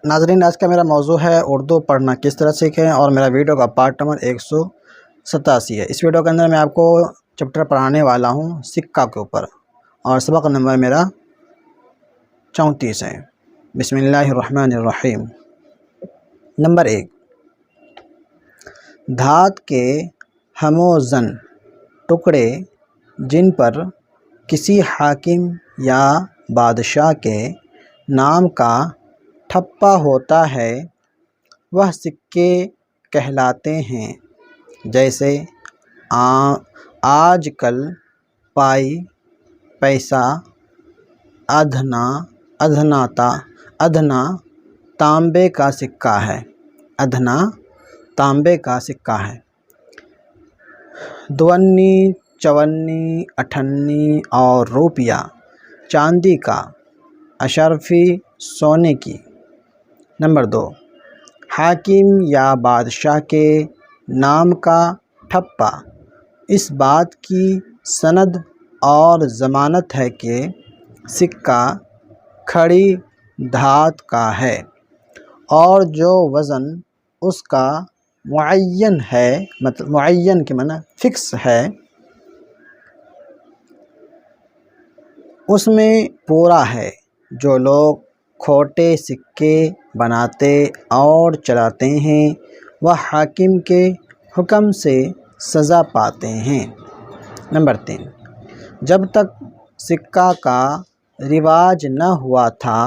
ناظرین، آج کا میرا موضوع ہے اردو پڑھنا کس طرح سیکھیں، اور میرا ویڈیو کا پارٹ نمبر 187 ہے۔ اس ویڈیو کے اندر میں آپ کو چیپٹر پڑھانے والا ہوں سکہ کے اوپر، اور سبق نمبر میرا 34 ہے۔ بسم اللہ الرحمن الرحیم۔ نمبر 1، دھات کے ہم و زن ٹکڑے جن پر کسی حاکم یا بادشاہ کے نام کا ٹھپا ہوتا ہے وہ سکے کہلاتے ہیں، جیسے آج کل پائی، پیسہ، ادھنا تانبے کا سکہ ہے، ادھنا تانبے کا سکہ ہے۔ دونی، چونی، اٹھنی اور روپیہ چاندی کا، اشرفی سونے کی۔ نمبر 2، حاکم یا بادشاہ کے نام کا ٹھپا اس بات کی سند اور ضمانت ہے کہ سکہ کھڑی دھات کا ہے، اور جو وزن اس کا معین ہے، مطلب معین کے معنی فکس ہے، اس میں پورا ہے۔ جو لوگ کھوٹے سکے بناتے اور چلاتے ہیں وہ حاکم کے حکم سے سزا پاتے ہیں۔ نمبر 3، جب تک سکہ کا رواج نہ ہوا تھا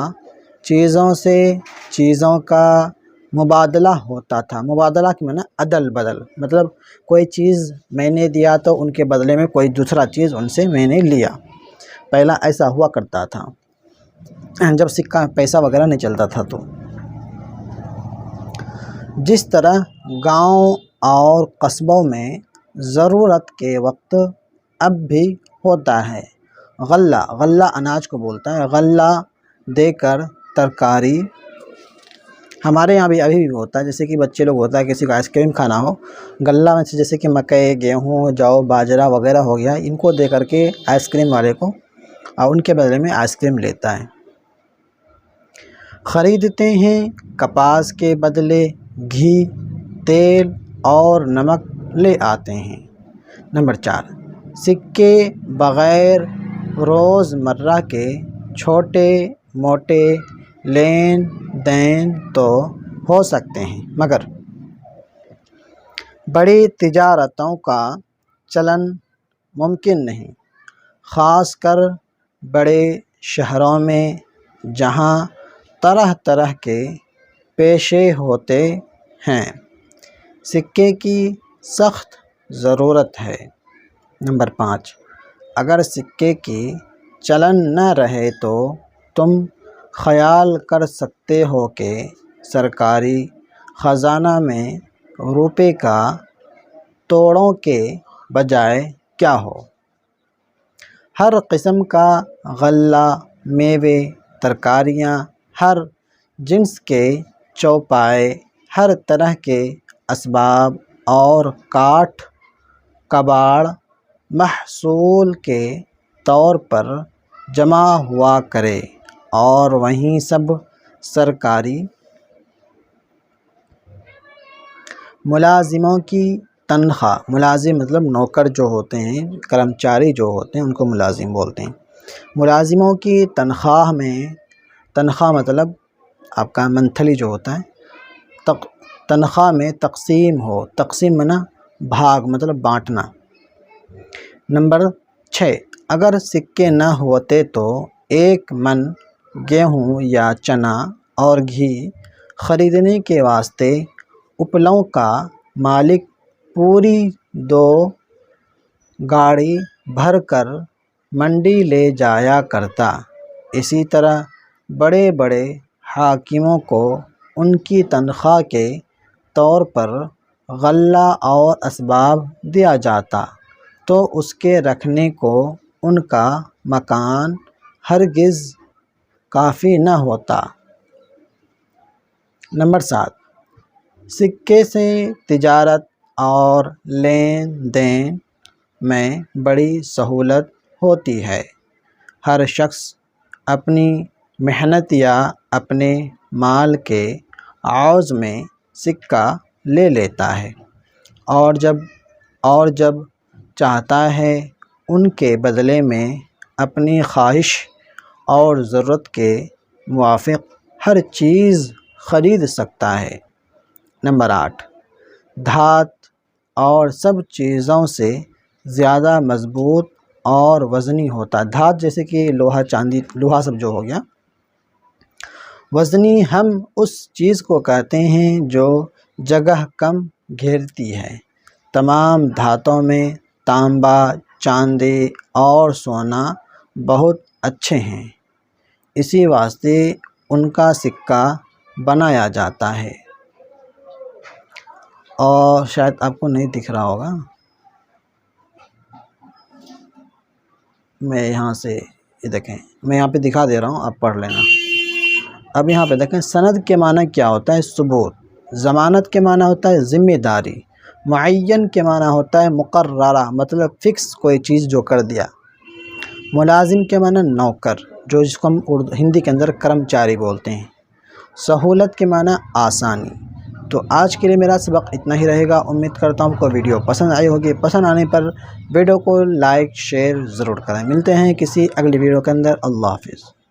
چیزوں سے چیزوں کا مبادلہ ہوتا تھا۔ مبادلہ کے معنی عدل بدل، مطلب کوئی چیز میں نے دیا تو ان کے بدلے میں کوئی دوسرا چیز ان سے میں نے لیا۔ پہلا ایسا ہوا کرتا تھا جب سکہ پیسہ وغیرہ نہیں چلتا تھا۔ تو جس طرح گاؤں اور قصبوں میں ضرورت کے وقت اب بھی ہوتا ہے غلہ اناج کو بولتا ہے، غلہ دے کر ترکاری، ہمارے یہاں بھی ابھی بھی ہوتا ہے۔ جیسے کہ بچے لوگ ہوتا ہے، کسی کو آئس کریم کھانا ہو، غلہ میں سے جیسے کہ مکئی، گیہوں، جو باجرہ وغیرہ ہو گیا، ان کو دے کر کے آئس کریم والے کو، اور ان کے بدلے میں آئس کریم لیتا ہے۔ خریدتے ہیں کپاس کے بدلے گھی، تیل اور نمک لے آتے ہیں۔ نمبر 4، سکے بغیر روز مرہ کے چھوٹے موٹے لین دین تو ہو سکتے ہیں، مگر بڑی تجارتوں کا چلن ممکن نہیں، خاص کر بڑے شہروں میں جہاں طرح طرح کے پیشے ہوتے ہیں۔ سکے کی سخت ضرورت ہے۔ نمبر 5، اگر سکے کی چلن نہ رہے تو تم خیال کر سکتے ہو کہ سرکاری خزانہ میں روپے کا توڑوں کے بجائے کیا ہو۔ ہر قسم کا غلہ، میوے، ترکاریاں، ہر جنس کے چوپائے، ہر طرح کے اسباب اور کاٹھ کباڑ محصول کے طور پر جمع ہوا کرے، اور وہیں سب سرکاری ملازموں کی تنخواہ، ملازم مطلب نوکر جو ہوتے ہیں، کرمچاری جو ہوتے ہیں، ان کو ملازم بولتے ہیں، ملازموں کی تنخواہ مطلب آپ کا منتھلی جو ہوتا ہے، تنخواہ میں تقسیم ہو، تقسیم معنی بھاگ مطلب بانٹنا۔ نمبر 6، اگر سکے نہ ہوتے تو 1 من گیہوں یا چنا اور گھی خریدنے کے واسطے اپلوں کا مالک پوری 2 گاڑی بھر کر منڈی لے جایا کرتا۔ اسی طرح بڑے بڑے حاکموں کو ان کی تنخواہ کے طور پر غلہ اور اسباب دیا جاتا تو اس کے رکھنے کو ان کا مکان ہرگز کافی نہ ہوتا۔ نمبر 7، سکے سے تجارت اور لین دین میں بڑی سہولت ہوتی ہے۔ ہر شخص اپنی محنت یا اپنے مال کے عوض میں سکہ لے لیتا ہے اور جب چاہتا ہے ان کے بدلے میں اپنی خواہش اور ضرورت کے موافق ہر چیز خرید سکتا ہے۔ نمبر 8، دھات اور سب چیزوں سے زیادہ مضبوط اور وزنی ہوتا ہے۔ دھات جیسے کہ لوہا، چاندی، لوہا سب جو ہو گیا۔ وزنی ہم اس چیز کو کہتے ہیں جو جگہ کم گھیرتی ہے۔ تمام دھاتوں میں تانبا، چاندی اور سونا بہت اچھے ہیں، اسی واسطے ان کا سکہ بنایا جاتا ہے۔ اور شاید آپ کو نہیں دکھ رہا ہوگا، میں یہاں سے یہ دیکھیں، میں یہاں پہ دکھا دے رہا ہوں، آپ پڑھ لینا۔ اب یہاں پہ دیکھیں، سند کے معنی کیا ہوتا ہے؟ ثبوت۔ ضمانت کے معنی ہوتا ہے ذمہ داری۔ معین کے معنی ہوتا ہے مقررہ، مطلب فکس کوئی چیز جو کر دیا۔ ملازم کے معنی نوکر، جو جس کو ہم ہندی کے اندر کرمچاری بولتے ہیں۔ سہولت کے معنی آسانی۔ تو آج کے لیے میرا سبق اتنا ہی رہے گا۔ امید کرتا ہوں آپ کو ویڈیو پسند آئی ہوگی۔ پسند آنے پر ویڈیو کو لائک شیئر ضرور کریں۔ ملتے ہیں کسی اگلی ویڈیو کے اندر۔ اللہ حافظ۔